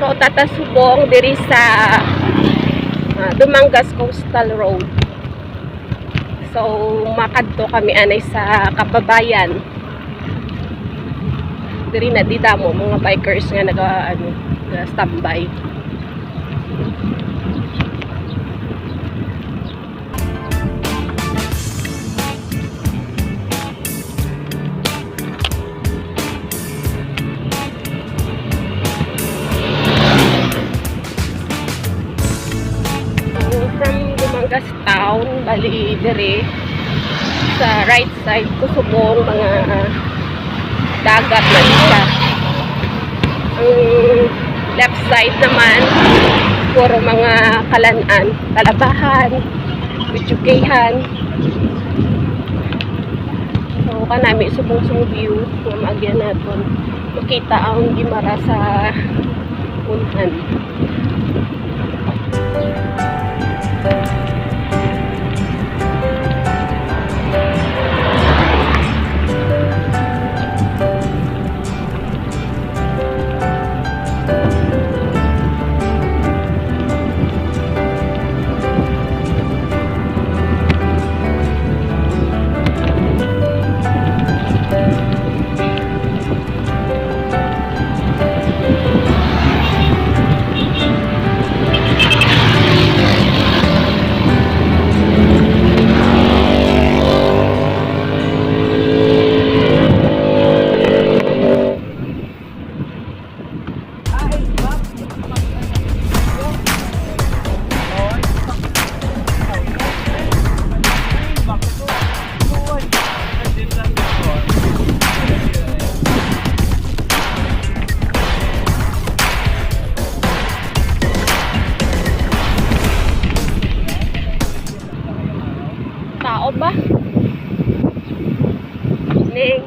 Tata Subong diri sa Dumangas Coastal Road. So makadto kami anay sa Kababayan. Diri na didamo mga bikers nga standby. Dumangas Town, bali diri sa right side Kusubong mga dagat na siya. Ang left side naman puro mga kalanan, Talabahan, Bichukehan. So kanami subong view nga maagyan naton makita ang Gimara sa unhan. Tao ba? Ning.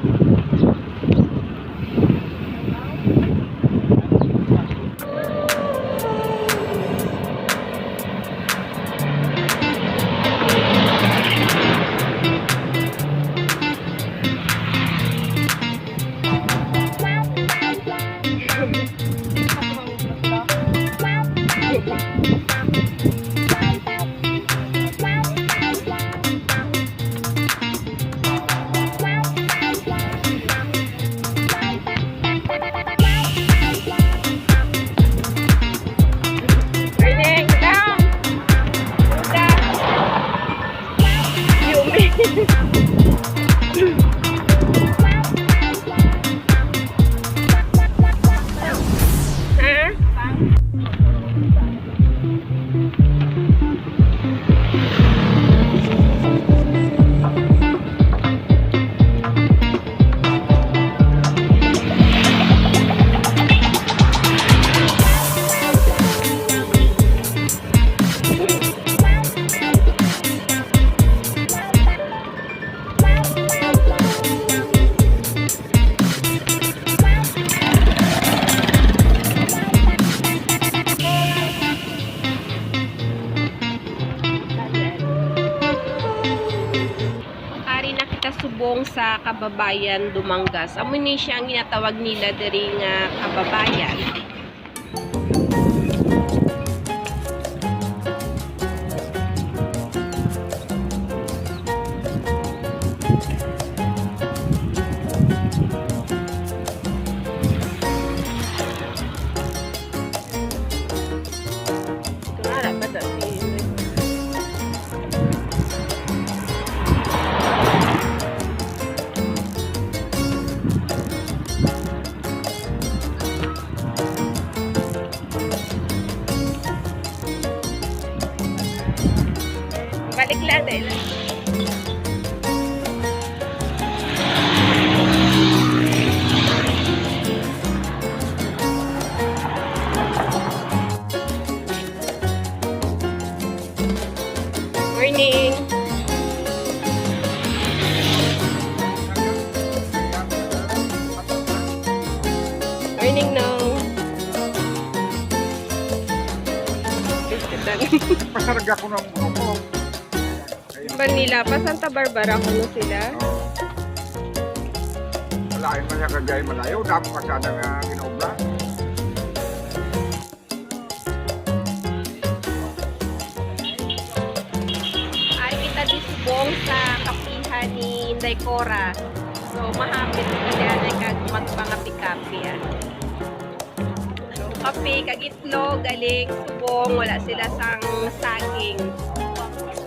Subong sa Kababayan, Dumangas. Amo ni siya ang ginatawag nila diri nga Kababayan. Balik lang dahil. Morning. Morning now. Pasarga ko ng grupo. Manila pa, Santa Barbara kuno sila. Malayo man niya kagay malayo. Damo ka sana nga ginobra. Inday Cora. So, mahapit ko diyan ay kag magpangapi-kapi. So, kape, kag itlog, galing, subong, wala sila sang saging.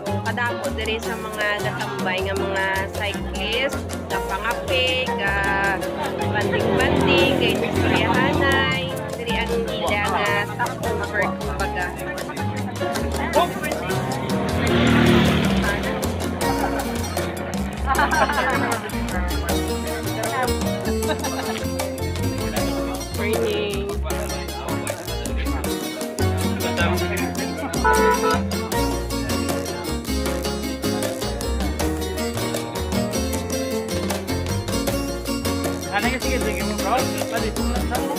So, kadamo diri sa mga natambay nga mga cyclist, na pangapi, ka banding-banding, kay istoryahanay, diri ang ila nga stopover, kumbaga. Morning. Ano yung sige mo, bro? Pwede po lang sa mo.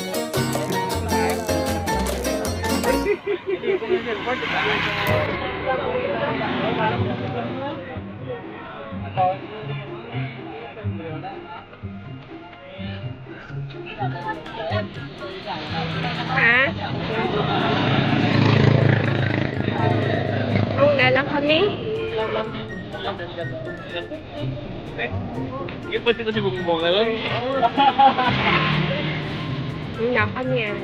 Ha? Galang kami. Yung pwede ko si Bumbong na lang. Nga kami ah.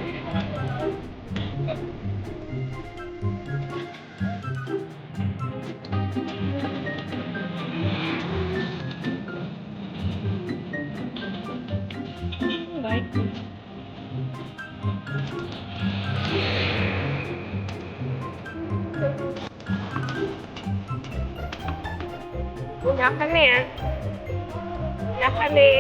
Nga kami ah. Nga kami.